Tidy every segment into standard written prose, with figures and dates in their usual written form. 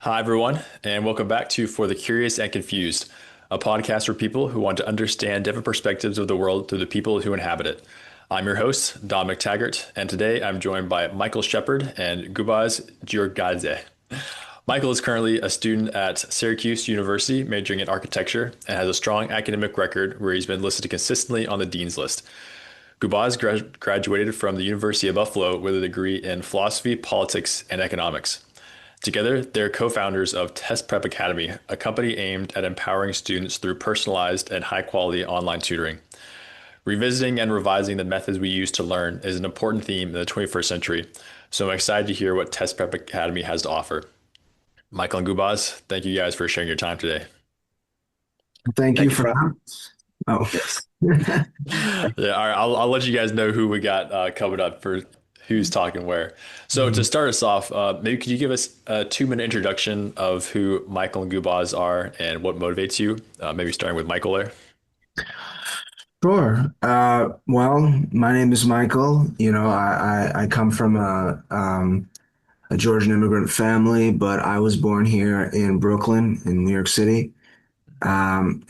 Hi, everyone, and welcome back to For the Curious and Confused, a podcast for people who want to understand different perspectives of the world through the people who inhabit it. I'm your host, Don McTaggart, and today I'm joined by Michael Shepard and Gubaz Giorgadze. Michael is currently a student at Syracuse University, majoring in architecture, and has a strong academic record where he's been listed consistently on the dean's list. Gubaz graduated from the University of Buffalo with a degree in philosophy, politics, and economics. Together, they're co-founders of Test Prep Academy, a company aimed at empowering students through personalized and high-quality online tutoring. Revisiting and revising the methods we use to learn is an important theme in the 21st century, so I'm excited to hear what Test Prep Academy has to offer. Michael and Gubaz, thank you guys for sharing your time today. Thank you Thank you for for that. Oh, Yes. Yeah, all right, I'll let you guys know who we got coming up for who's talking where. So to Mhm. start us off, maybe could you give us a 2 minute introduction of who Michael and Gubaz are and what motivates you? Maybe starting with Michael there. Sure. Well, my name is Michael. I come from a Georgian immigrant family, but I was born here in Brooklyn, in New York City. Growing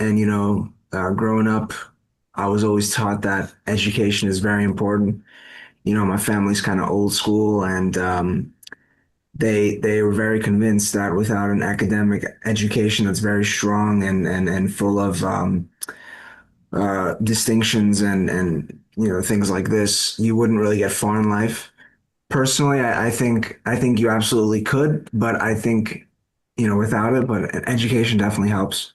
up, I was always taught that education is very important. My family's kind of old school, and they were very convinced that without an academic education that's very strong and full of distinctions and things like this, you wouldn't really get far in life. Personally, I think you absolutely could, but I think without it, but education definitely helps.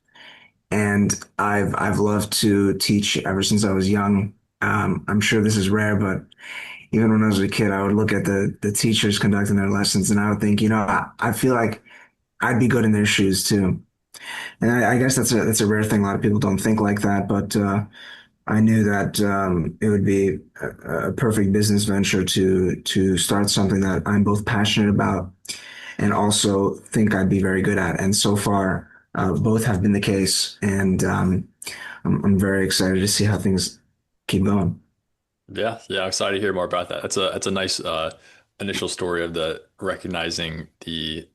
And I've loved to teach ever since I was young. I'm sure this is rare, but even when I was a kid, I would look at the teachers conducting their lessons, and I would think, I feel like I'd be good in their shoes too. And I guess that's a rare thing. A lot of people don't think like that, but I knew that it would be a perfect business venture to start something that I'm both passionate about and also think I'd be very good at. And so far, both have been the case, and I'm very excited to see how things keep going. Yeah, I'm excited to hear more about that. That's a nice initial story of the recognizing the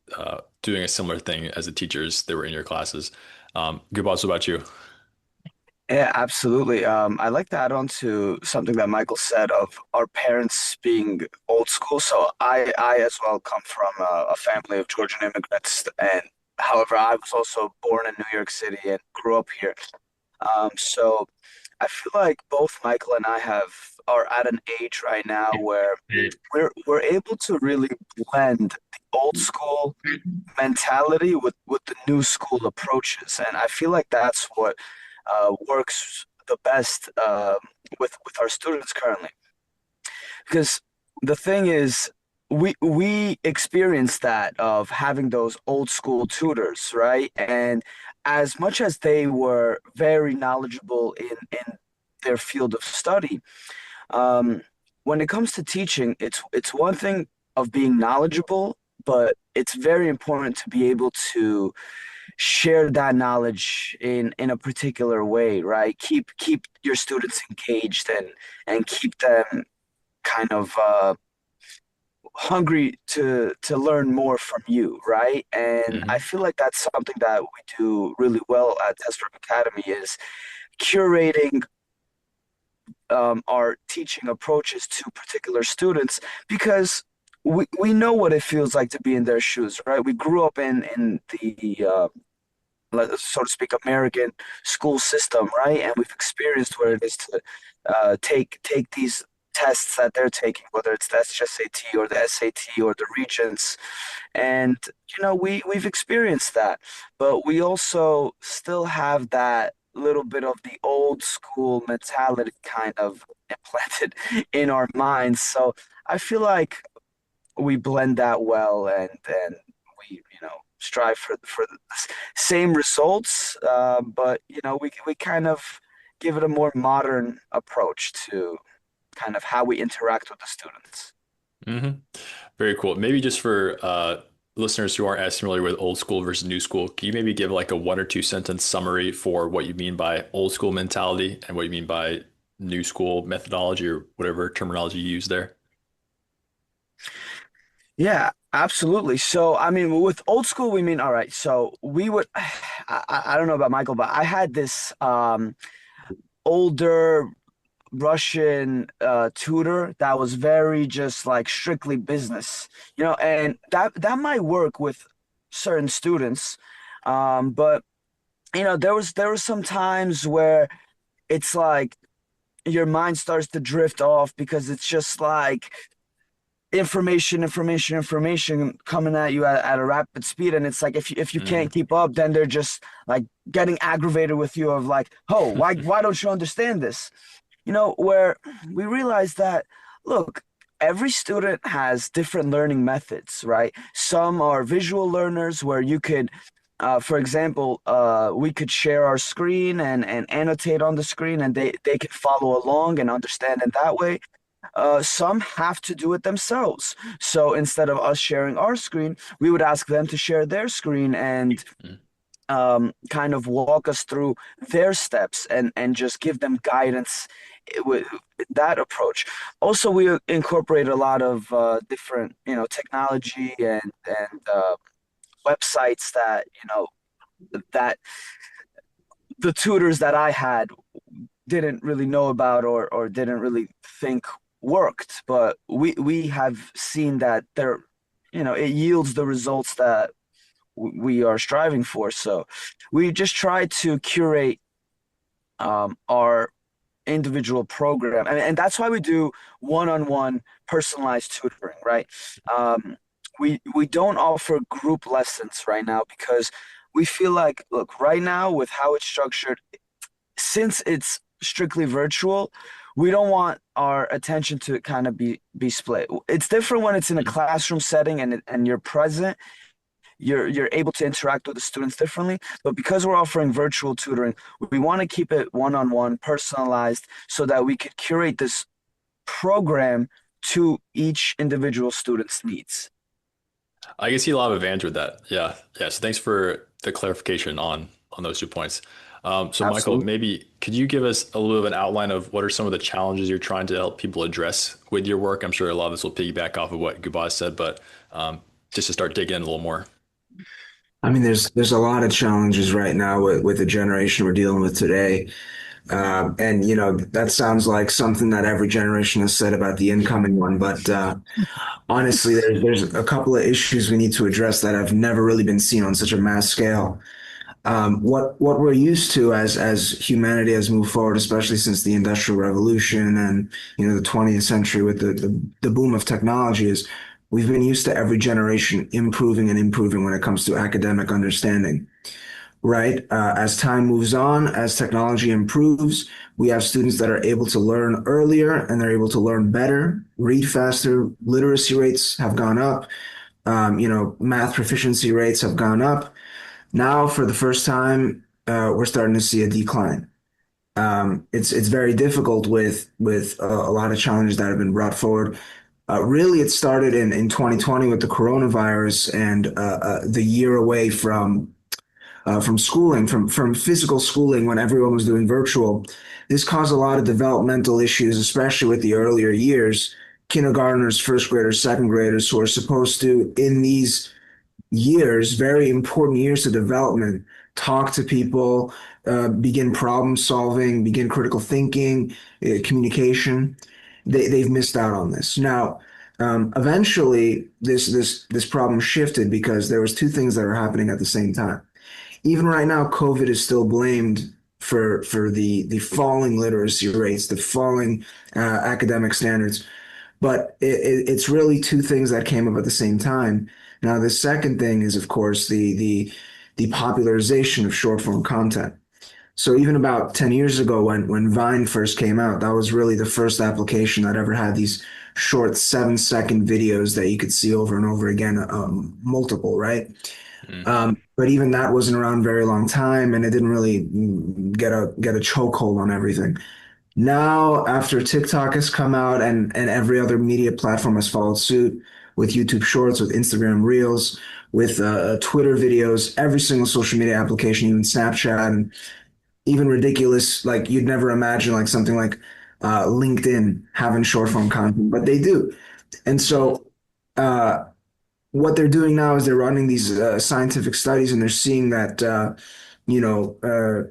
doing a similar thing as the teachers that were in your classes. Gubaz, what about you? Yeah, absolutely. I'd like to add on to something that Michael said of our parents being old school. So I as well come from a family of Georgian immigrants, and however, I was also born in New York City and grew up here. So I feel like both Michael and I have are at an age right now where we're able to really blend the old school mentality with the new school approaches, and I feel like that's what works the best with our students currently. Because the thing is, we experience that of having those old school tutors, right? And as much as they were very knowledgeable in their field of study, um, when it comes to teaching, it's one thing of being knowledgeable, but it's very important to be able to share that knowledge in a particular way, right? Keep your students engaged and keep them kind of hungry to learn more from you, right? And I Hmm. feel like that's something that we do really well at Test Prep Academy is curating our teaching approaches to particular students because we know what it feels like to be in their shoes, right? We grew up in the so to speak, American school system, right? And we've experienced what it is to take these tests that they're taking, whether it's the SSAT or the SAT or the Regents, and we've experienced that, but we also still have that little bit of the old school mentality kind of implanted in our minds. So I feel like we blend that well, and we strive for the same results, but we kind of give it a more modern approach to kind of how we interact with the students. Hmm. Very cool. Maybe just for listeners who aren't as familiar with old school versus new school, can you maybe give like a 1 or 2 sentence summary for what you mean by old school mentality and what you mean by new school methodology or whatever terminology you use there? Yeah, Absolutely. So, I mean, with old school, we mean, all right. So we would, I don't know about Michael, but I had this older Russian tutor that was very just like strictly business, and that might work with certain students, but there was some times where it's like your mind starts to drift off because it's just like information coming at you at a rapid speed, and it's like if you can't Mm. keep up, then they're just like getting aggravated with you of like, oh, why don't you understand this? Where we realize that, look, every student has different learning methods, right? Some are visual learners where you could, for example, we could share our screen and annotate on the screen, and they could follow along and understand in that way. Some have to do it themselves. So instead of us sharing our screen, we would ask them to share their screen and Mm. kind of walk us through their steps and just give them guidance with that approach. Also, we incorporate a lot of different, technology and websites that that the tutors that I had didn't really know about or didn't really think worked, but we have seen that it yields the results that we are striving for. So we just try to curate our individual program, and that's why we do one-on-one personalized tutoring, right? Um, we don't offer group lessons right now because we feel like, look, right now with how it's structured, since it's strictly virtual, we don't want our attention to kind of be split. It's different when it's in a Mm. classroom setting and you're present, you're able to interact with the students differently. But because we're offering virtual tutoring, we want to keep it one-on-one, personalized, so that we could curate this program to each individual student's needs. I can see a lot of advantage with that. Yeah. Yeah. So thanks for the clarification on those 2 points. So Michael, Absolutely. maybe could you give us a little bit of an outline of what are some of the challenges you're trying to help people address with your work? I'm sure a lot of this will piggyback off of what Gubaz said, but just to start digging in a little more. I mean, there's a lot of challenges right now with the generation we're dealing with today. And that sounds like something that every generation has said about the incoming one. But honestly, there's a couple of issues we need to address that have never really been seen on such a mass scale. What we're used to as humanity has moved forward, especially since the Industrial Revolution and the 20th century with the boom of technology, is we've been used to every generation improving and improving when it comes to academic understanding, right? As time moves on, as technology improves, we have students that are able to learn earlier and they're able to learn better, read faster. Literacy rates have gone up. Math proficiency rates have gone up. Now, for the first time, we're starting to see a decline. It's very difficult with a lot of challenges that have been brought forward. Really, it started in 2020 with the coronavirus and the year away from schooling, from physical schooling when everyone was doing virtual. This caused a lot of developmental issues, especially with the earlier years. Kindergartners, first graders, second graders who are supposed to, in these years, very important years of development, talk to people, begin problem solving, begin critical thinking, communication. They've missed out on this. Now, eventually, this problem shifted because there was two things that were happening at the same time. Even right now, COVID is still blamed for the falling literacy rates, the falling academic standards. But it's really two things that came up at the same time. Now, the second thing is, of course, the popularization of short form content. So even about 10 years ago, when Vine first came out, that was really the first application that ever had these short 7-second videos that you could see over and over again, multiple, right? Mm. But even that wasn't around a very long time, and it didn't really get a chokehold on everything. Now, after TikTok has come out and every other media platform has followed suit with YouTube Shorts, with Instagram Reels, with Twitter videos, every single social media application, even Snapchat, and even ridiculous, like you'd never imagine, like something like LinkedIn having short form content, but they do. And Mm. so, uh, what they're doing now is they're running these scientific studies, and they're seeing that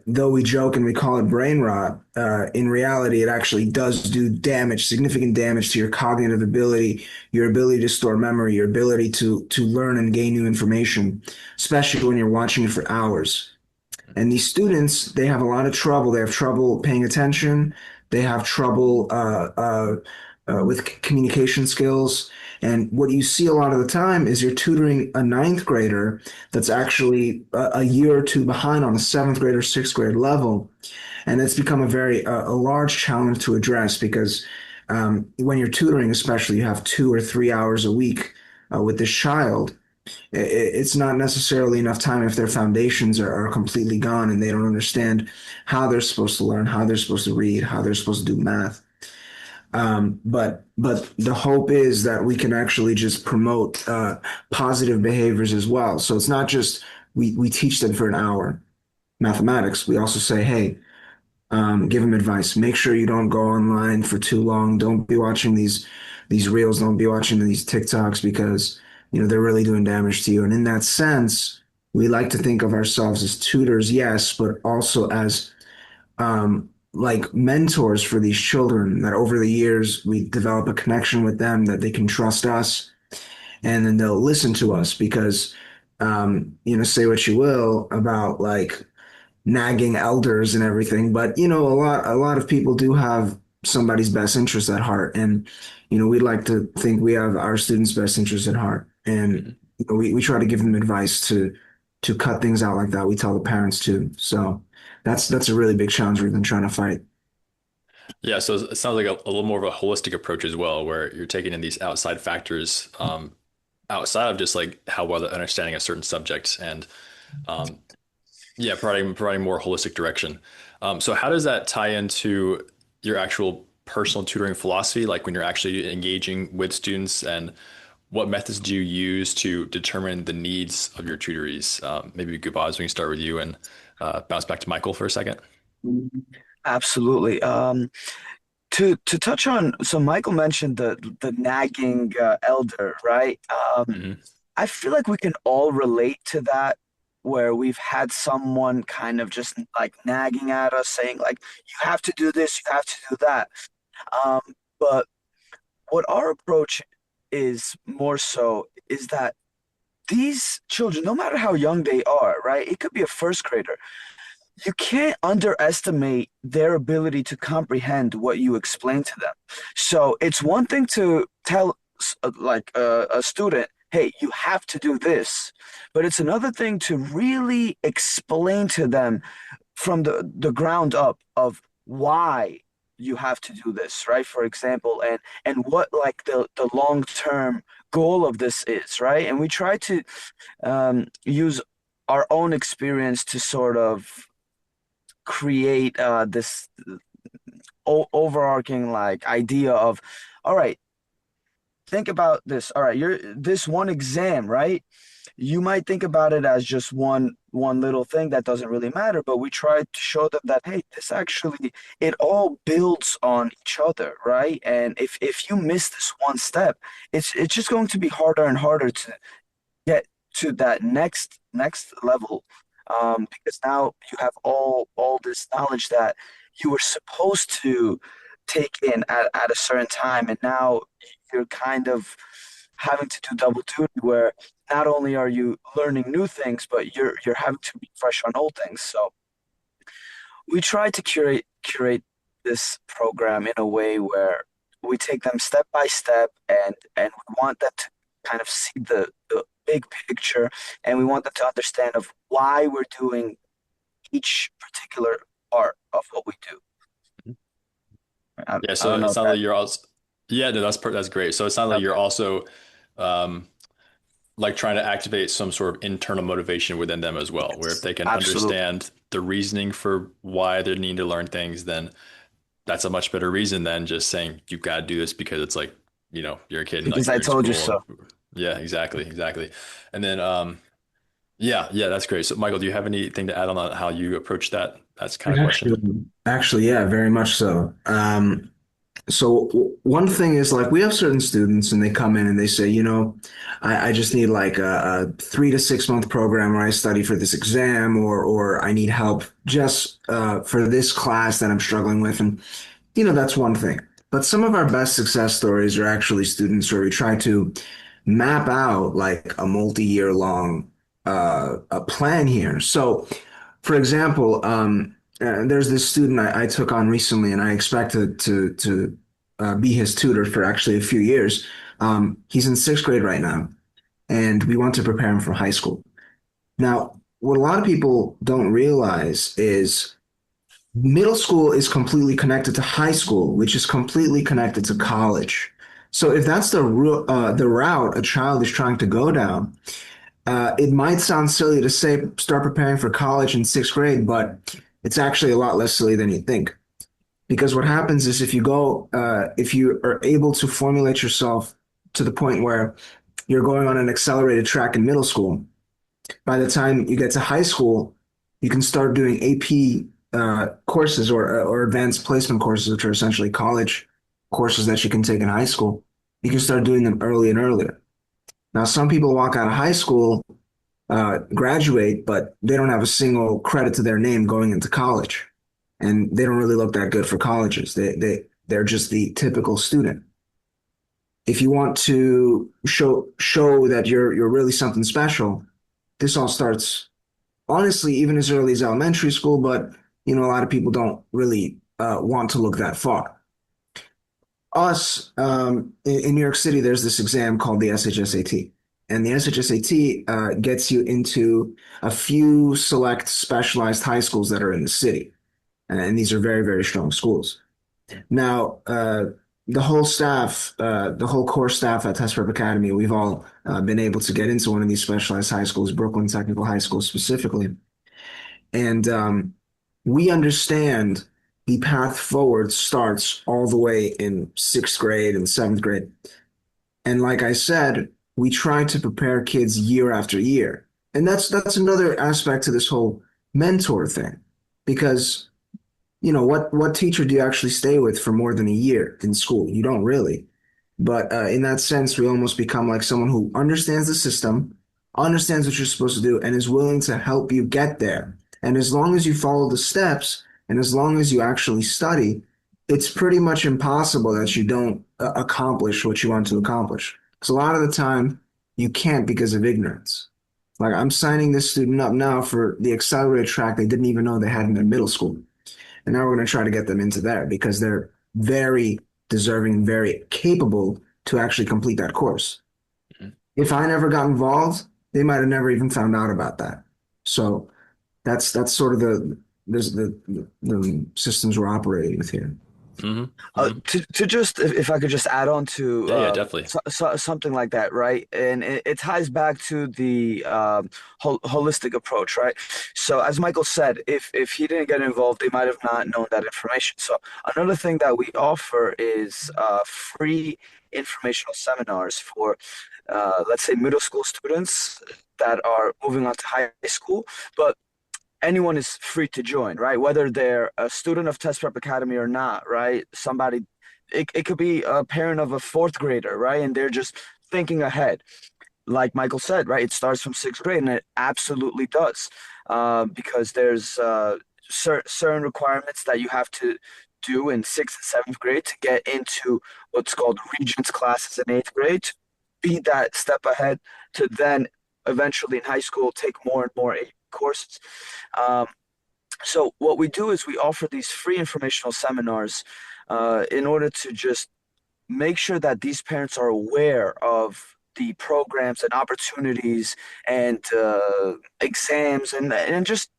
though we joke and we call it brain rot, in reality, it actually does do damage, significant damage to your cognitive ability, your ability to store memory, your ability to learn and gain new information, especially when you're watching it for hours. And these students, they have a lot of trouble. They have trouble paying attention. They have trouble with communication skills. And what you see a lot of the time is you're tutoring a ninth grader that's actually a year or two behind on a seventh grade or sixth grade level. And it's become a large challenge to address because when you're tutoring, especially, you have 2 or 3 hours a week with this child. It's not necessarily enough time if their foundations are completely gone and they don't understand how they're supposed to learn, how they're supposed to read, how they're supposed to do math. But the hope is that we can actually just promote positive behaviors as well. So it's not just we teach them for an hour mathematics. We also say, hey, give them advice. Make sure you don't go online for too long. Don't be watching these reels. Don't be watching these TikToks because they're really doing damage to you. And in that sense, we like to think of ourselves as tutors, yes, but also as like mentors for these children. That over the years we develop a connection with them that they can trust us, and then they'll listen to us because say what you will about like nagging elders and everything, but a lot of people do have somebody's best interest at heart, and we'd like to think we have our students' best interest at heart, and Mhm. we try to give them advice to cut things out like that. We tell the parents too, so that's a really big challenge we've been trying to fight. Yeah, so it sounds like a little more of a holistic approach as well, where you're taking in these outside factors, outside of just like how well they're understanding a certain subject, and um, yeah, providing more holistic direction. So how does that tie into your actual personal tutoring philosophy, like when you're actually engaging with students, and what methods do you use to determine the needs of your tutorees? Maybe Gubaz, we can start with you and bounce back to Michael for a second. Absolutely. To touch on, so Michael mentioned the nagging elder, right? Hmm. I feel like we can all relate to that, where we've had someone kind of just like nagging at us, saying like, "You have to do this, you have to do that." Um, but what our approach is more so is that these children, no matter how young they are, right? It could be a first grader. You can't underestimate their ability to comprehend what you explain to them. So it's one thing to tell a student, hey, you have to do this. But it's another thing to really explain to them from the ground up of why you have to do this, right? For example, and what like the long term goal of this is, right? And we try to use our own experience to sort of create this overarching like idea of, all right, think about this. All right, you're this one exam, right? You might think about it as just one little thing that doesn't really matter, but we try to show them that hey, this actually it all builds on each other, right? And if you miss this one step, it's just going to be harder and harder to get to that next level, because now you have all this knowledge that you were supposed to take in at a certain time, and now you're kind of having to do double duty where not only are you learning new things, but you're having to refresh on old things. So we try to curate this program in a way where we take them step by step, and we want them to kind of see the big picture, and we want them to understand of why we're doing each particular part of what we do. Yeah, I so don't it know if sounds that like you're also, yeah, no, that's great. So it sounds like you're okay. also um, like trying to activate some sort of internal motivation within them as well, where if Yes, they can absolutely. understand the reasoning for why they need to learn things, then that's a much better reason than just saying you've got to do this because it's like, you're a kid and like Because I you're in told you school. so. Yeah, exactly, exactly. And then yeah, yeah, that's great. So Michael, do you have anything to add on how you approach that? That's kind of question. Actually, yeah, very much so. So one thing is like we have certain students and they come in and they say, I just need like a 3 to 6 month program where I study for this exam or I need help just for this class that I'm struggling with. And that's one thing. But some of our best success stories are actually students where we try to map out like a multi-year long a plan here. So, for example, there's this student I took on recently, and I expect to be his tutor for actually a few years. He's in sixth grade right now, and we want to prepare him for high school. Now, what a lot of people don't realize is middle school is completely connected to high school, which is completely connected to college. So if that's the route a child is trying to go down, it might sound silly to say start preparing for college in sixth grade, but it's actually a lot less silly than you think. Because what happens is if you are able to formulate yourself to the point where you're going on an accelerated track in middle school, by the time you get to high school, you can start doing AP courses or advanced placement courses, which are essentially college courses that you can take in high school. You can start doing them early and earlier. Now, some people walk out of high school, graduate, but they don't have a single credit to their name going into college, and they don't really look that good for colleges. They're just the typical student. If you want to show that you're really something special, this all starts honestly even as early as elementary school, but a lot of people don't really want to look that far. Us in New York City, there's this exam called the SHSAT. And the SHSAT gets you into a few select specialized high schools that are in the city. And these are very, very strong schools. Now, the whole core staff at Test Prep Academy, we've all been able to get into one of these specialized high schools, Brooklyn Technical High School specifically. And we understand the path forward starts all the way in sixth grade and seventh grade. And like I said, we try to prepare kids year after year. And that's another aspect to this whole mentor thing. Because, what teacher do you actually stay with for more than a year in school? You don't really. But in that sense, we almost become like someone who understands the system, understands what you're supposed to do, and is willing to help you get there. And as long as you follow the steps, and as long as you actually study, it's pretty much impossible that you don't accomplish what you want to accomplish. Because a lot of the time, you can't because of ignorance. Like I'm signing this student up now for the accelerated track they didn't even know they had in their middle school. And now we're going to try to get them into there because they're very deserving and very capable to actually complete that course. If I never got involved, they might have never even found out about that. So that's sort of the systems we're operating with here. Hmm. Hmm. To just if I could just add on to Yeah, yeah, definitely. something like that, right? And it ties back to the holistic approach, right? So as Michael said, if he didn't get involved, they might have not known that information. So another thing that we offer is free informational seminars for let's say middle school students that are moving on to high school, but anyone is free to join, right? Whether they're a student of Test Prep Academy or not, right? It could be a parent of a fourth grader, right? And they're just thinking ahead. Like Michael said, right? It starts from sixth grade, and it absolutely does, because there's certain requirements that you have to do in sixth and seventh grade to get into what's called Regents classes in eighth grade, to be that step ahead to then eventually in high school take more and more AP courses. Um, so what we do is we offer these free informational seminars in order to just make sure that these parents are aware of the programs and opportunities and exams and just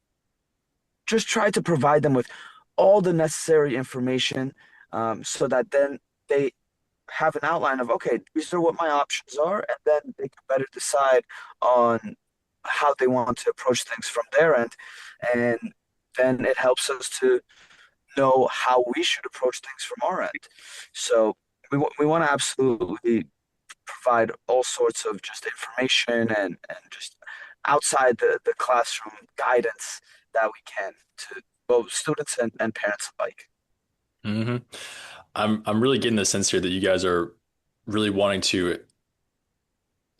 try to provide them with all the necessary information so that then they have an outline of, okay, these are what my options are, and then they can better decide on how they want to approach things from their end. And then it helps us to know how we should approach things from our end. So we want to absolutely provide all sorts of just information and just outside the classroom guidance that we can to both students and parents alike. Hmm. I'm really getting the sense here that you guys are really wanting to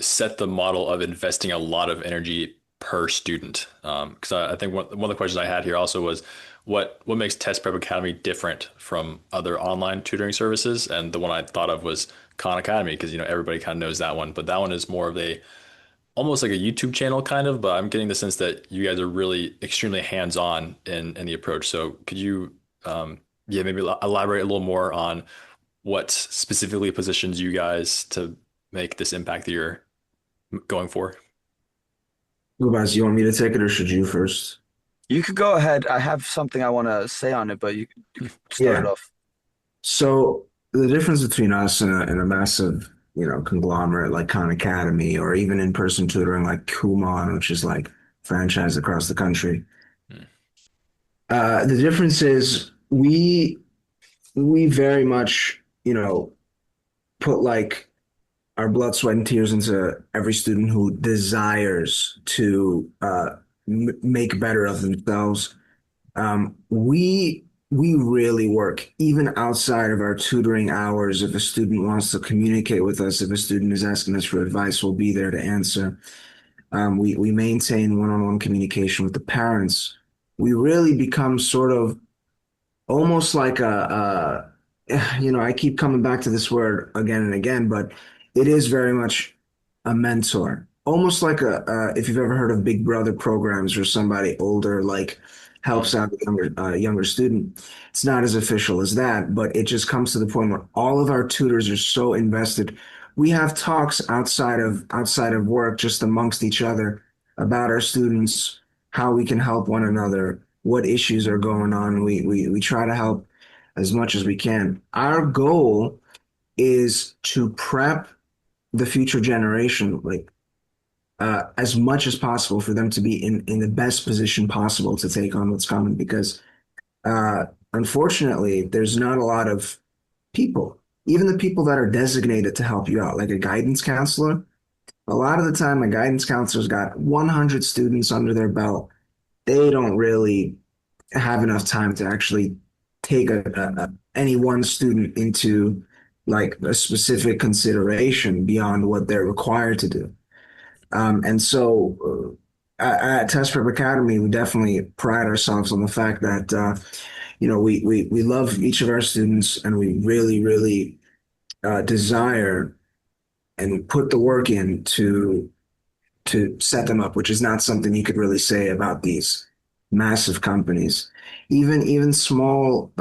set the model of investing a lot of energy per student. Because I think one of the questions I had here also was what makes Test Prep Academy different from other online tutoring services? And the one I thought of was Khan Academy because everybody kind of knows that one, but that one is more of a almost like a YouTube channel kind of. But I'm getting the sense that you guys are really extremely hands-on in the approach. So could you, yeah, maybe elaborate a little more on what specifically positions you guys to make this impact that you're going for? Gubaz, you want me to take it or should you first? You could go ahead. I have something I want to say on it, but you could start it Yeah. off. So the difference between us and a massive, conglomerate like Khan Academy or even in-person tutoring like Kumon, which is like franchise across the country. Mm, The difference is we very much, put like our blood, sweat, and tears into every student who desires to make better of themselves. We really work even outside of our tutoring hours. If a student wants to communicate with us, if a student is asking us for advice, we'll be there to answer. We maintain one-on-one communication with the parents. We really become sort of almost like I keep coming back to this word again and again, but it is very much a mentor, almost like if you've ever heard of Big Brother programs where somebody older like helps mm, out a younger student. It's not as official as that, but it just comes to the point where all of our tutors are so invested. We have talks outside of work, just amongst each other about our students, how we can help one another, what issues are going on. We try to help as much as we can. Our goal is to prep the future generation like as much as possible for them to be in the best position possible to take on what's coming because uh, unfortunately there's not a lot of people, even the people that are designated to help you out, like a guidance counselor. A lot of the time a guidance counselor's got 100 students under their belt. They don't really have enough time to actually take any one student into like a specific consideration beyond what they're required to do. And so at Test Prep Academy, we definitely pride ourselves on the fact that we love each of our students and we really, really desire and put the work in to set them up, which is not something you could really say about these massive companies. Even small,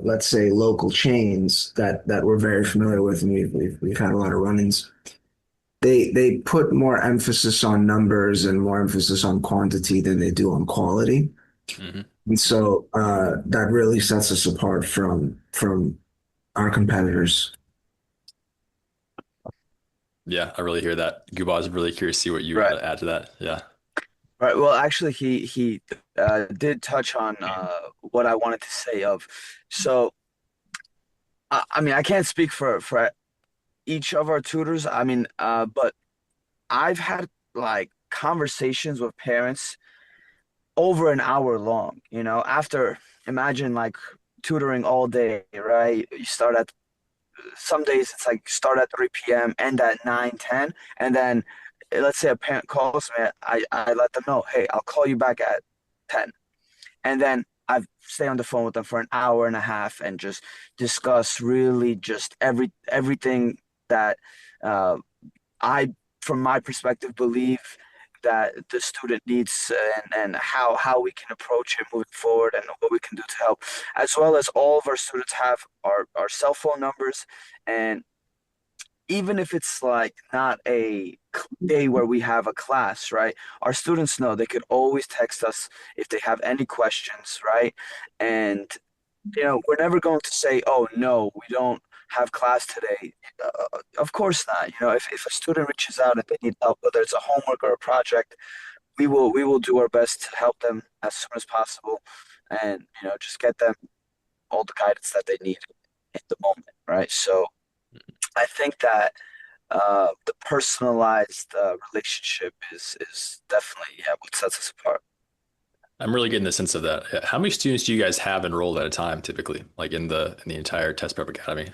let's say local chains that we're very familiar with, and we've had a lot of run-ins. They put more emphasis on numbers and more emphasis on quantity than they do on quality. hmm And so that really sets us apart from our competitors. Yeah, I really hear that. Guba, I was really curious to see what you had Right. to add to that. Yeah. Right. Well, actually, he did touch on what I wanted to say of. So, I mean, I can't speak for each of our tutors. I mean, but I've had like conversations with parents over an hour long. After imagine like tutoring all day, right? You start at some days it's like start at 3 p.m., end at 9, 10, and then let's say a parent calls me, I let them know, hey, I'll call you back at 10. And then I stay on the phone with them for an hour and a half and just discuss really just everything that uh, I, from my perspective, believe that the student needs and how we can approach it moving forward and what we can do to help, as well as all of our students have our cell phone numbers. And even if it's like not a day where we have a class, right? Our students know they could always text us if they have any questions, right? And we're never going to say, "Oh no, we don't have class today." Of course not. If a student reaches out and they need help, whether it's a homework or a project, we will do our best to help them as soon as possible, and just get them all the guidance that they need in the moment, right? So I think that the personalized relationship is definitely, yeah, what sets us apart. I'm really getting the sense of that. How many students do you guys have enrolled at a time typically, like in the entire test prep academy?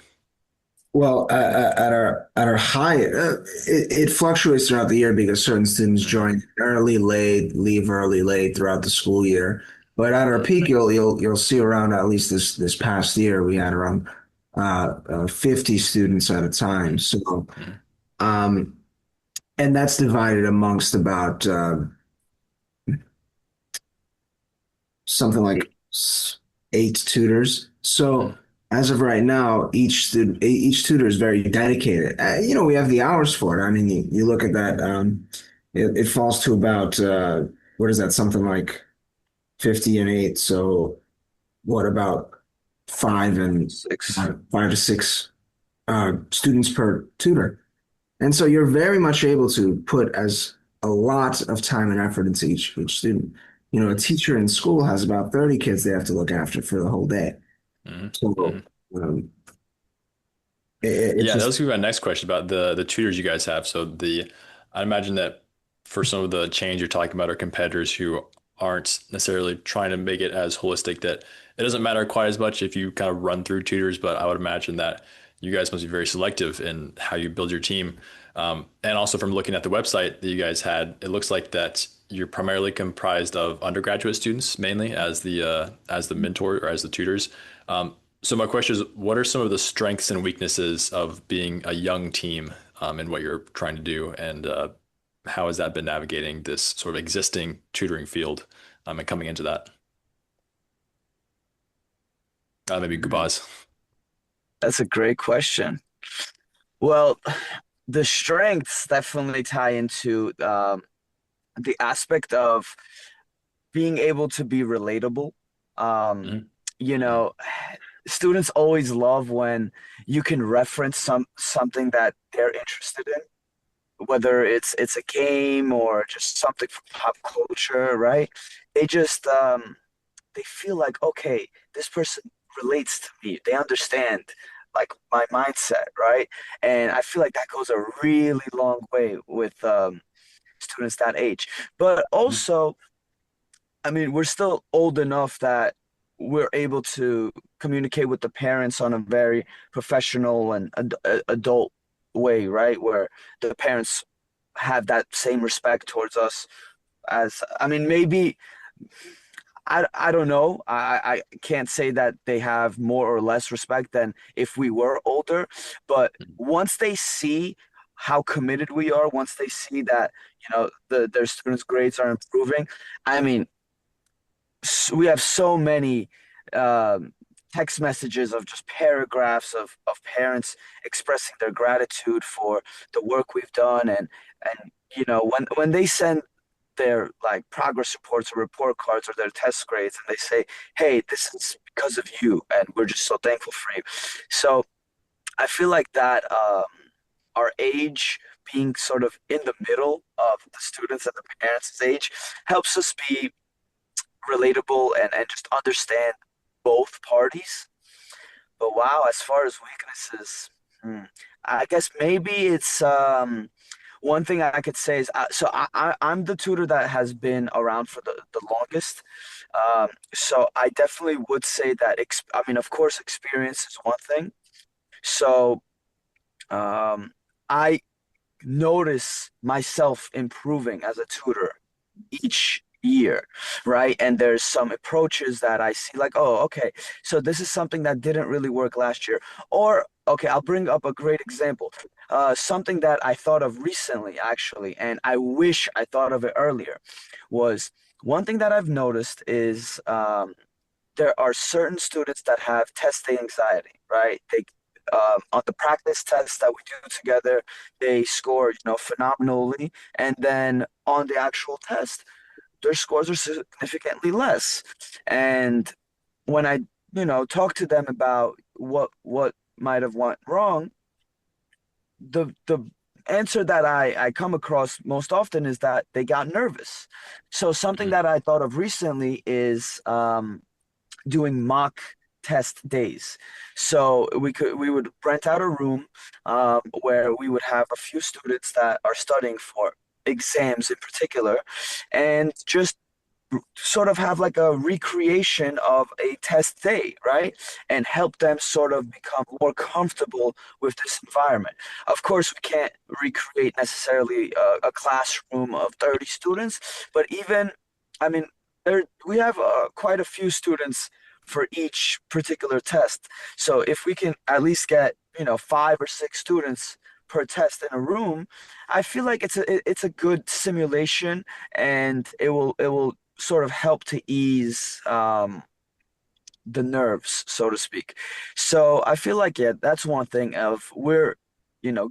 Well, at our high, it fluctuates throughout the year because certain students Mm, join early, late, leave early, late throughout the school year. But at our mm, peak, you'll see around at least this past year we had around 50 students at a time. So mm, um, and that's divided amongst about something like eight tutors. mm, So as of right now, each tutor is very dedicated. We have the hours for it. I mean, you look at that, it falls to about, what is that? Something like 50 and eight. So what about five and 6. 5 to 6 students per tutor? And so you're very much able to put as a lot of time and effort into each student. A mm, teacher in school has about 30 kids they have to look after for the whole day. mm, So mm. um, it's Yeah, that just was gonna be my next question about the tutors you guys have. So I imagine that for some of the change you're talking about are competitors who aren't necessarily trying to make it as holistic that it doesn't matter quite as much if you kind of run through tutors, but I would imagine that you guys must be very selective in how you build your team. And also from looking at the website that you guys had, it looks like that you're primarily comprised of undergraduate students mainly as the mentor or as the tutors. Um, so my question is, what are some of the strengths and weaknesses of being a young team in what you're trying to do, and how has that been navigating this sort of existing tutoring field and coming into that? Maybe Hmm. Gubaz. That's a great question. Well, the strengths definitely tie into the aspect of being able to be relatable. Um, Mhm, you mhm, know, students always love when you can reference something that they're interested in, whether it's a game or just something from pop culture, right? They just they feel like, okay, this person relates to me. They understand like my mindset, right? And I feel like that goes a really long way with students that age. But mhm, also, I mean, we're still old enough that we're able to communicate with the parents on a very professional and adult way, right? Where the parents have that same respect towards us as, I mean, maybe I don't know. I can't say that they have more or less respect than if we were older, but mhm, once they see how committed we are, once they see that, their students' grades are improving, I mean, we have so many um, text messages of just paragraphs of parents expressing their gratitude for the work we've done and when they send their like progress reports or report cards or their test grades and they say, hey, this is because of you and we're just so thankful for you. So I feel like that our age being sort of in the middle of the students and the parents' age helps us be relatable and just understand both parties. But wow, as far as weaknesses, I guess maybe it's one thing I could say is I'm the tutor that has been around for the longest. So I definitely would say that I mean, of course, experience is one thing. So um, I notice myself improving as a tutor each year, right? And there's some approaches that I see like, oh, okay, so this is something that didn't really work last year. Or, okay, I'll bring up a great example. Something that I thought of recently, actually, and I wish I thought of it earlier, was one thing that I've noticed is there are certain students that have testing anxiety, right? They on the practice tests that we do together, they score, phenomenally, and then on the actual test, their scores are significantly less. And when I, talk to them about what might have went wrong, the answer that I come across most often is that they got nervous. So something mhm, that I thought of recently is doing mock test days. So we would rent out a room where we would have a few students that are studying for exams in particular, and just sort of have like a recreation of a test day, right? And help them sort of become more comfortable with this environment. Of course, we can't recreate necessarily a classroom of 30 students, but even, I mean, we have quite a few students for each particular test. So if we can at least get, 5 or 6 students per test in a room, I feel like it's a good simulation, and it will sort of help to ease the nerves, so to speak. So I feel like, yeah, that's one thing of we're,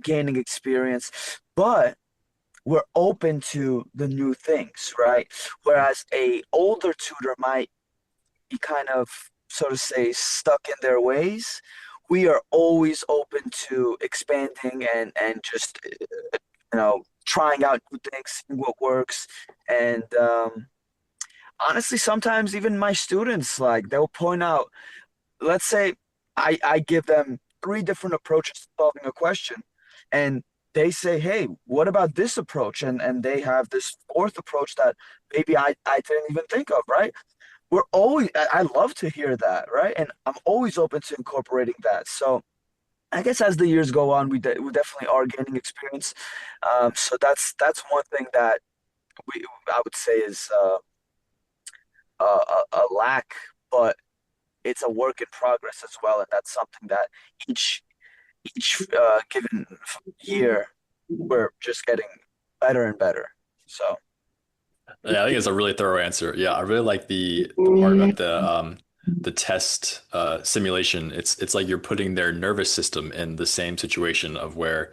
gaining experience, but we're open to the new things, right? Whereas a older tutor might be kind of, so to say, stuck in their ways. We are always open to expanding and just, trying out new things, seeing what works. And honestly, sometimes even my students, like, they'll point out, let's say I give them 3 different approaches to solving a question, and they say, hey, what about this approach? And they have this fourth approach that maybe I didn't even think of, right? I love to hear that, right? And I'm always open to incorporating that. So I guess as the years go on, we definitely are gaining experience. So that's one thing that I would say is a lack, but it's a work in progress as well, and that's something that each each given year we're just getting better and better. So Yeah, I think it's a really thorough answer. Yeah, I really like the part about the test simulation. It's like you're putting their nervous system in the same situation of where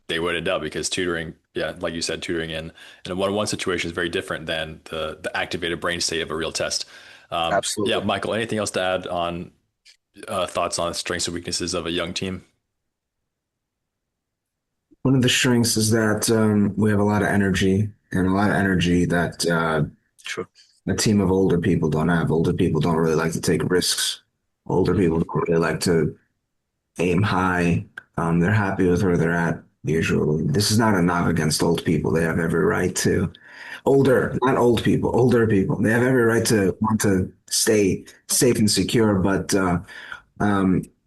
they would end up because tutoring, yeah, like you said, tutoring in a one-on-one situation is very different than the activated brain state of a real test. Yeah, absolutely. Michael, anything else to add on thoughts on strengths and weaknesses of a young team? One of the strengths is that we have a lot of energy, and a lot of energy that True. a team of older people don't have. Older people don't really like to take risks. Older people Hmm. don't really like to aim high. They're happy with where they're at usually. This is not a knock against old people. They have every right to. Older, not old people, older people. They have every right to want to stay safe and secure, but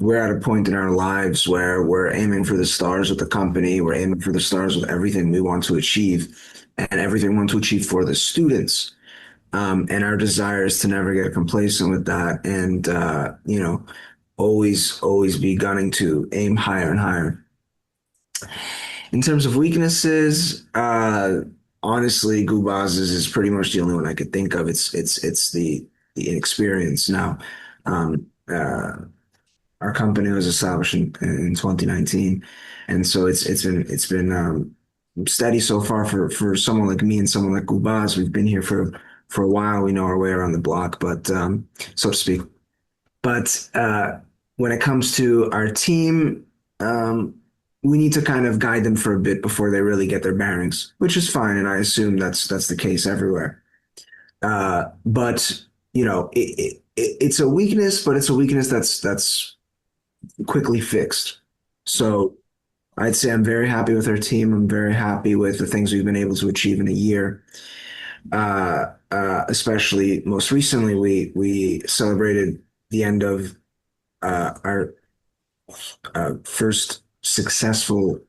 we're at a point in our lives where we're aiming for the stars with the company. We're aiming for the stars with everything we want to achieve and everything we want to achieve for the students. And our desire is to never get complacent with that and, always be gunning to aim higher and higher. In terms of weaknesses, honestly, Gubaz's is pretty much the only one I could think of. It's the inexperience. Now, our company was established in 2019, and so it's been steady so far for someone like me and someone like Gubaz. We've been here for a while. We know our way around the block, but so to speak. But when it comes to our team, um, we need to kind of guide them for a bit before they really get their bearings, which is fine, and I assume that's the case everywhere. But it's a weakness, but it's a weakness that's quickly fixed. So I'd say I'm very happy with our team. I'm very happy with the things we've been able to achieve in a year. Especially most recently, we celebrated the end of our first successful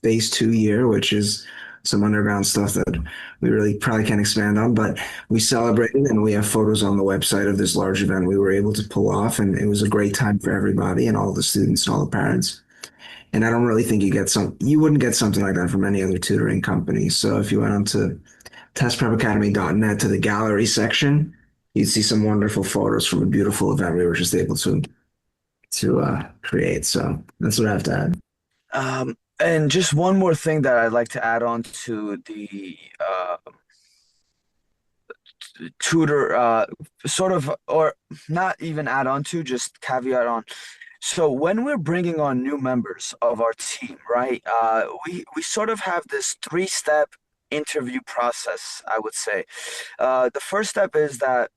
phase 2 year, which is some underground stuff that we really probably can't expand on, but we celebrated and we have photos on the website of this large event we were able to pull off, and it was a great time for everybody and all the students and all the parents. And I don't really think you wouldn't get something like that from any other tutoring company. So if you went on to testprepacademy.net to the gallery section, you'd see some wonderful photos from a beautiful event we were just able to create. So that's what I have to add. And just one more thing that I'd like to add on to the tutor, sort of, or not even add on to, just caveat on. So when we're bringing on new members of our team, right, we sort of have this 3-step interview process, I would say. The first step is that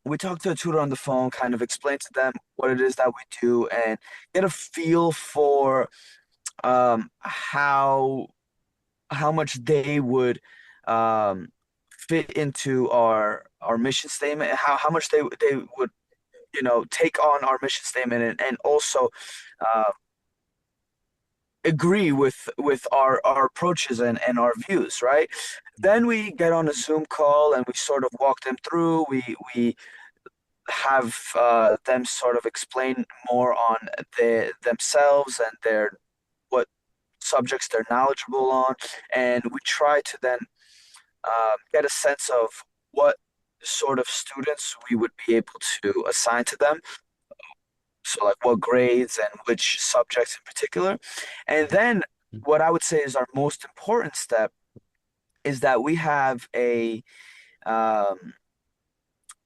we talk to a tutor on the phone, kind of explain to them what it is that we do, and get a feel for how much they would um, fit into our mission statement, how much they would, take on our mission statement, and also uh, agree with our approaches and our views, right? Then we get on a Zoom call and we sort of walk them through. We have them sort of explain more on themselves and their what subjects they're knowledgeable on, and we try to then get a sense of what sort of students we would be able to assign to them. So, like what grades and which subjects in particular. And then what I would say is our most important step is that we have a um,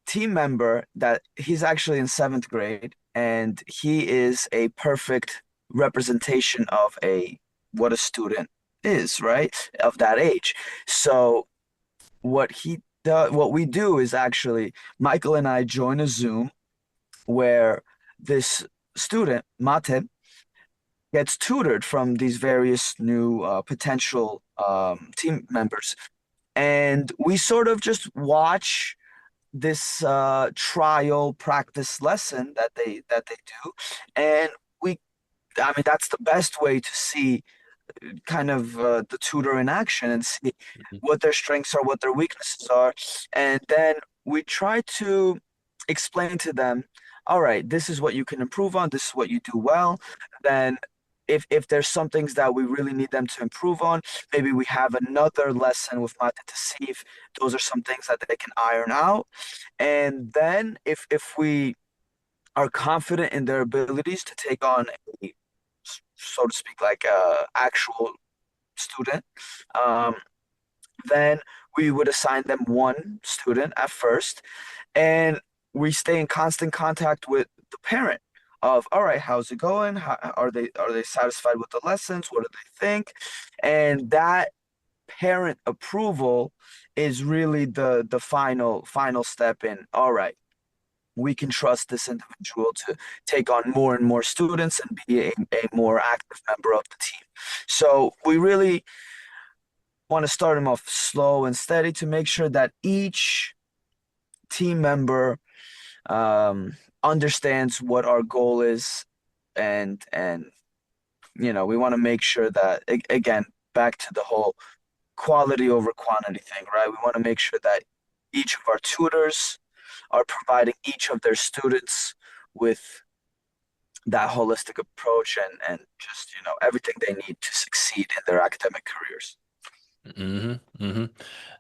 team member that he's actually in seventh grade, and he is a perfect representation of a what a student is, right? Of that age. So what we do is actually Michael and I join a Zoom where this student, Mate, gets tutored from these various new potential team members. And we sort of just watch this trial practice lesson that they do. And we, I mean, that's the best way to see kind of the tutor in action and see Mhm. what their strengths are, what their weaknesses are. And then we try to explain to them, all right, this is what you can improve on, this is what you do well. Then if there's some things that we really need them to improve on, maybe we have another lesson with Mate to see if those are some things that they can iron out. And then if we are confident in their abilities to take on a, so to speak, like a actual student, um, then we would assign them one student at first, and we stay in constant contact with the parent of, all right, how's it going? Are they satisfied with the lessons? What do they think? And that parent approval is really the final step in, all right, we can trust this individual to take on more and more students and be a more active member of the team. So we really want to start them off slow and steady to make sure that each team member understands what our goal is, and we want to make sure that again, back to the whole quality over quantity thing, right? We want to make sure that each of our tutors are providing each of their students with that holistic approach, and just everything they need to succeed in their academic careers. Hmm. Hmm.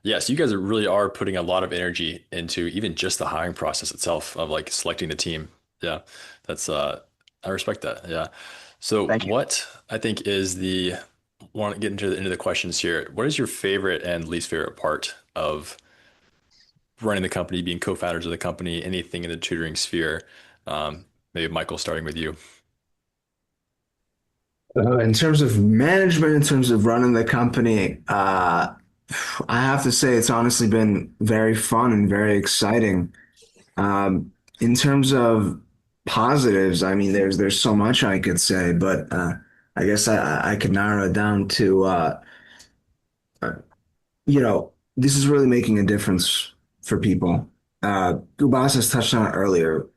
Yes, you guys really are putting a lot of energy into even just the hiring process itself of like selecting the team. Yeah, that's I respect that. Yeah. So Thank you. what I think is the want to get into the questions here. What is your favorite and least favorite part of running the company, being co-founders of the company, anything in the tutoring sphere? Maybe Michael, starting with you. In terms of management, in terms of running the company, I have to say it's honestly been very fun and very exciting. In terms of positives, I mean, there's so much I could say, but I guess I could narrow it down to this is really making a difference for people. Gubas has touched on it earlier,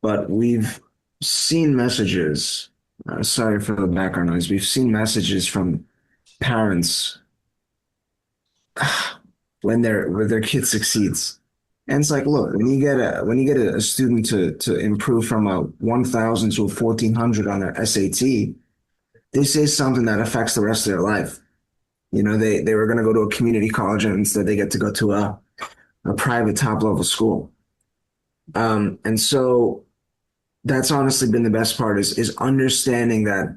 but we've seen messages. Sorry for the background noise. We've seen messages from parents when their kid succeeds. And it's like, look, when you get a student to improve from a 1,000 to a 1,400 on their SAT, this is something that affects the rest of their life. They were going to go to a community college and instead they get to go to a private top level school. And so that's honestly been the best part is understanding that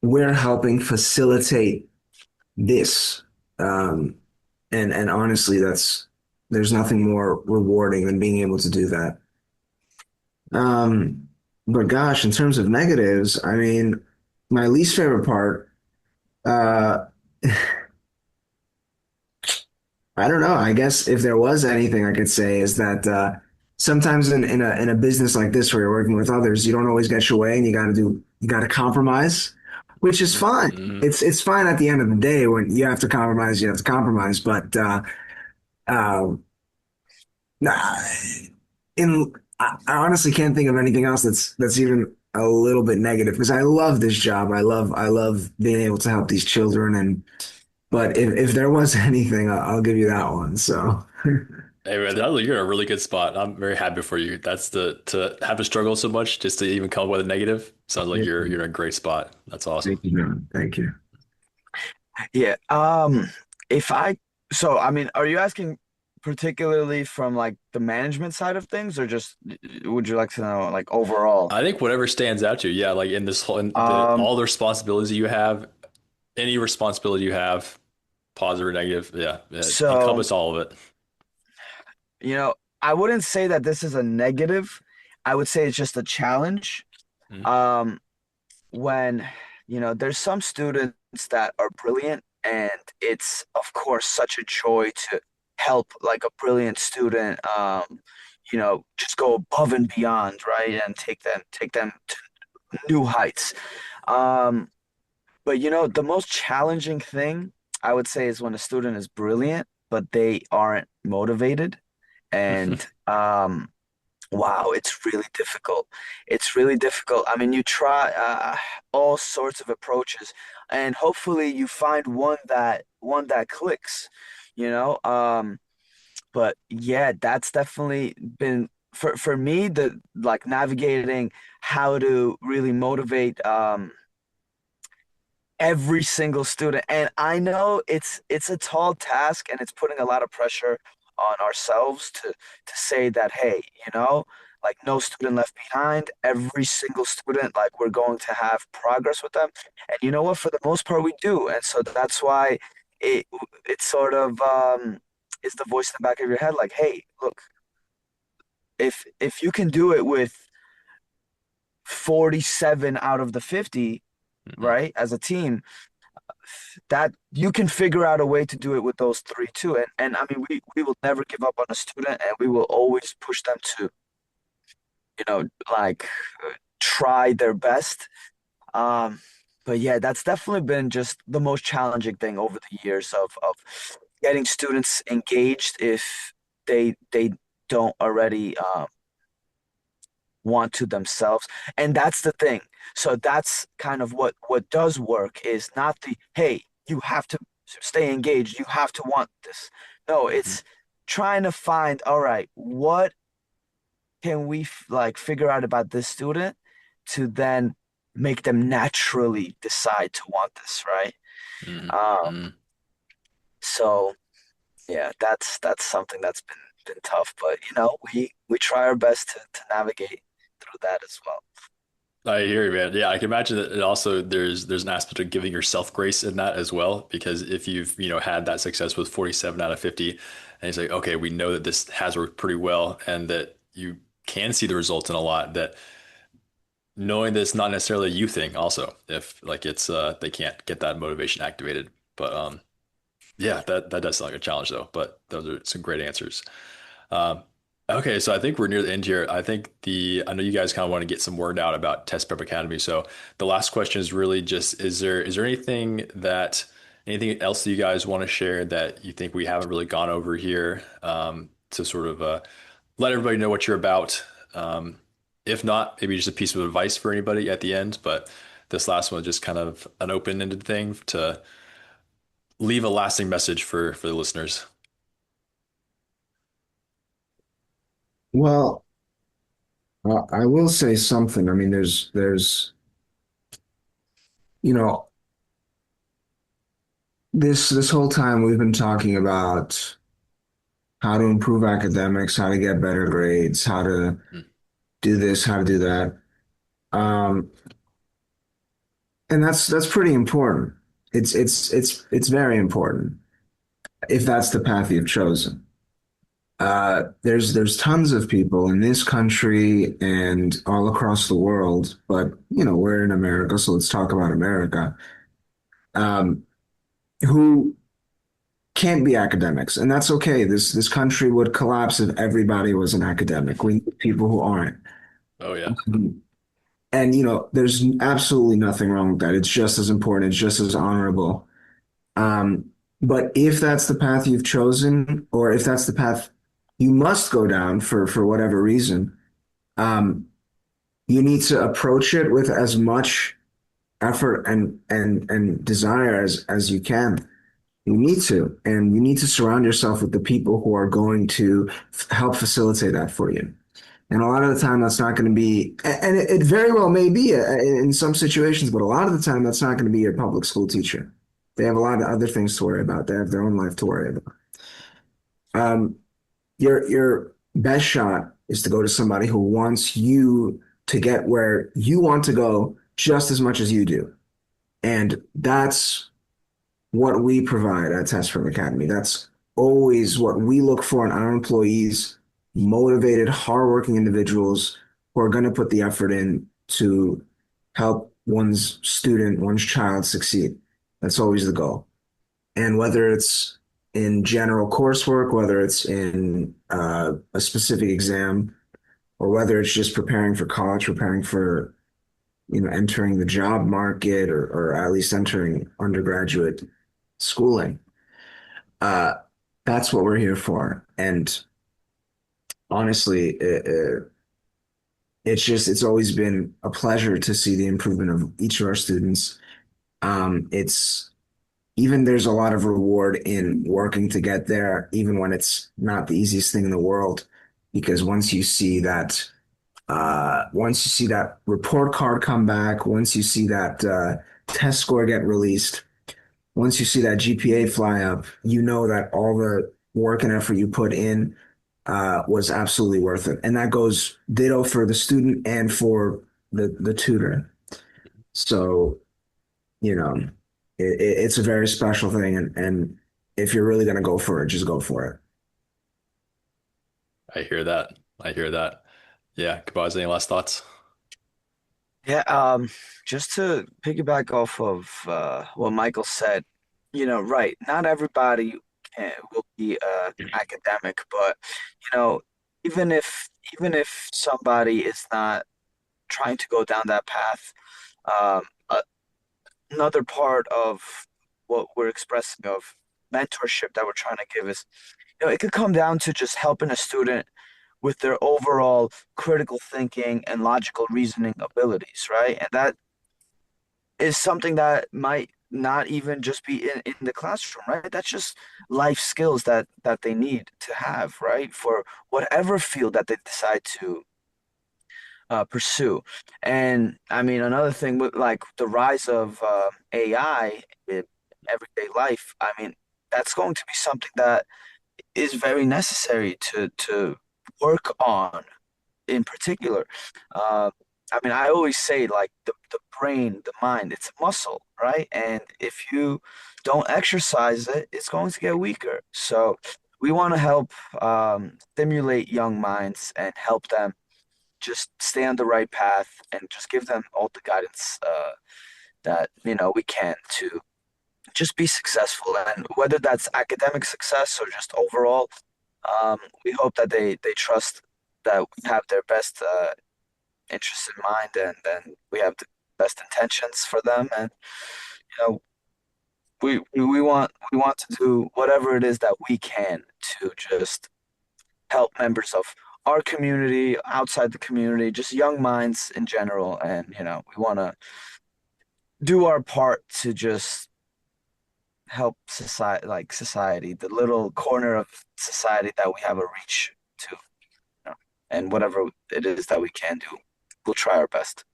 we're helping facilitate this. Um, and honestly, there's nothing more rewarding than being able to do that. Um, but gosh, in terms of negatives, I mean, my least favorite part, uh, I don't know. I guess if there was anything I could say is that sometimes in a business like this where you're working with others, you don't always get your way, and you got to compromise, which is fine. Hmm. It's fine at the end of the day when you have to compromise, you have to compromise. But Nah, I honestly can't think of anything else that's even a little bit negative because I love this job. I love being able to help these children and but if there was anything, I'll give you that one. So Hey, man, you're in a really good spot. I'm very happy for you. That's the to have to struggle so much just to even come up with a negative. Sounds like you're in a great spot. That's awesome. thank you, man. Thank you. Yeah. If I, so I mean, are you asking particularly from like the management side of things, or just would you like to know like overall? I think whatever stands out to you, yeah, like in this whole in Um, all the responsibilities that you have, any responsibility you have, positive or negative, yeah, so encompass all of it. you know, I wouldn't say that this is a negative. I would say it's just a challenge. Mm, Um, when there's some students that are brilliant, and it's of course such a joy to help like a brilliant student, just go above and beyond, right, and take them to new heights. um but the most challenging thing I would say is when a student is brilliant but they aren't motivated, and wow, it's really difficult. It's really difficult. I mean, you try all sorts of approaches, and hopefully you find one that clicks, you know. But yeah, that's definitely been for me the like navigating how to really motivate every single student. And I know it's a tall task, and it's putting a lot of pressure on ourselves to say that, hey, like no student left behind. Every single student, like we're going to have progress with them. And you know what? For the most part, we do. And so that's why it it sort of is the voice in the back of your head, like, hey, look, if you can do it with 47 out of the 50, mm, right, as a team, that you can figure out a way to do it with those three too. And I mean, we will never give up on a student, and we will always push them to, like try their best. Um, but yeah, that's definitely been just the most challenging thing over the years of getting students engaged if they don't already want to themselves. And that's the thing. So that's kind of what does work, is not the, hey, you have to stay engaged, you have to want this. No, mhm. it's trying to find, all right, what can we like figure out about this student to then make them naturally decide to want this, right? Mm, Um, mm. so yeah, that's something that's been tough, but we try our best to navigate through that as well. I hear you, man. Yeah, I can imagine that it also there's an aspect of giving yourself grace in that as well, because if you've, had that success with 47 out of 50, and it's like, okay, we know that this has worked pretty well and that you can see the results in a lot, that knowing that it's not necessarily a you thing also, if like it's they can't get that motivation activated. But yeah, that does sound like a challenge though, but those are some great answers. Um, okay, so I think we're near the end here. I know you guys kind of want to get some word out about Test Prep Academy. So the last question is really just, is there anything else that you guys want to share that you think we haven't really gone over here, to sort of let everybody know what you're about? If not, maybe just a piece of advice for anybody at the end. But this last one is just kind of an open-ended thing to leave a lasting message for the listeners. Well, I will say something. I mean, you know, this whole time we've been talking about how to improve academics, how to get better grades, how to Mm, do this, how to do that. Um, and that's pretty important. It's very important if that's the path you've chosen. There's tons of people in this country and all across the world, but we're in America, so let's talk about America. Um, who can't be academics, and that's okay. This country would collapse if everybody was an academic. We need people who aren't. oh yeah. And there's absolutely nothing wrong with that. It's just as important. It's just as honorable. Um, but if that's the path you've chosen, or if that's the path you must go down for whatever reason, um, you need to approach it with as much effort and desire as you can. You need to, and you need to surround yourself with the people who are going to help facilitate that for you. And a lot of the time, that's not going to be, and it very well may be in some situations, but a lot of the time, that's not going to be your public school teacher. They have a lot of other things to worry about. They have their own life to worry about. Um, your best shot is to go to somebody who wants you to get where you want to go just as much as you do. And that's what we provide at Test Prep Academy. That's always what we look for in our employees, motivated, hardworking individuals who are going to put the effort in to help one's student, one's child succeed. That's always the goal. And whether it's in general coursework, whether it's in a specific exam, or whether it's just preparing for college, preparing for, entering the job market or at least entering undergraduate schooling. Uh, that's what we're here for. And honestly, it's always been a pleasure to see the improvement of each of our students. It's even there's a lot of reward in working to get there, even when it's not the easiest thing in the world, because once you see that report card come back, once you see that test score get released, once you see that GPA fly up, you know that all the work and effort you put in was absolutely worth it. And that goes ditto for the student and for the tutor. So, you know, it's a very special thing. And if you're really going to go for it, just go for it. I hear that. I hear that. Yeah, Gubaz, any last thoughts? Yeah, just to piggyback off of what Michael said, right, not everybody will be academic, but you know, even if somebody is not trying to go down that path, um, a- another part of what we're expressing of mentorship that we're trying to give is, it could come down to just helping a student with their overall critical thinking and logical reasoning abilities, right? And that is something that might not even just be in the classroom, right? That's just life skills that they need to have, right? For whatever field that they decide to pursue. And I mean, another thing with like the rise of AI in everyday life, I mean, that's going to be something that is very necessary to work on in particular. Uh, I mean, I always say like the brain, the mind, it's a muscle, right? And if you don't exercise it, it's going to get weaker. So we want to help stimulate young minds and help them just stay on the right path and just give them all the guidance that we can to just be successful. And whether that's academic success or just overall, we hope that they trust that we have their best interests in mind, and then we have the best intentions for them. And you know, we want to do whatever it is that we can to just help members of our community, outside the community, just young minds in general. And we want to do our part to just help society, like society, the little corner of society that we have a reach to, and whatever it is that we can do, we'll try our best.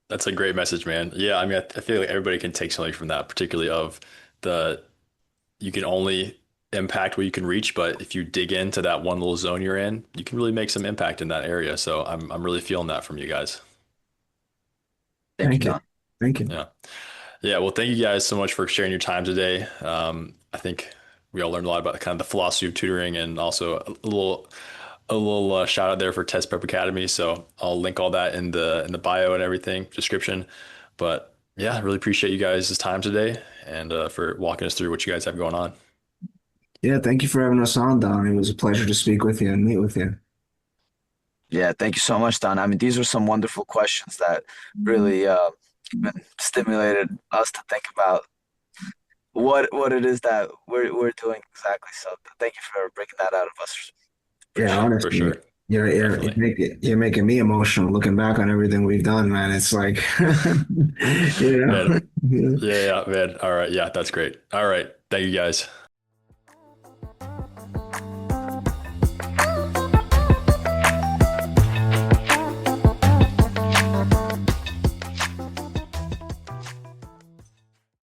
That's a great message, man. Yeah, I mean, I feel like everybody can take something from that, particularly of the you can only impact what you can reach, but if you dig into that one little zone you're in, you can really make some impact in that area. So I'm really feeling that from you guys. Thank you, Thank you. Don. Thank you. Yeah. Yeah, well, thank you guys so much for sharing your time today. I think we all learned a lot about kind of the philosophy of tutoring and also a little shout out there for Test Prep Academy. So I'll link all that in the bio and everything description. But yeah, I really appreciate you guys' time today and for walking us through what you guys have going on. Yeah, thank you for having us on, Don. It was a pleasure to speak with you and meet with you. Yeah, thank you so much, Don. I mean, these are some wonderful questions that really even stimulated us to think about what it is that we're doing exactly. So thank you for breaking that out of us. Yeah, Appreciate it. For honestly, sure. Definitely. you're making me emotional looking back on everything we've done, man. It's like, you Man. know. Yeah, yeah, man. All right. Yeah, that's great. All right. Thank you guys.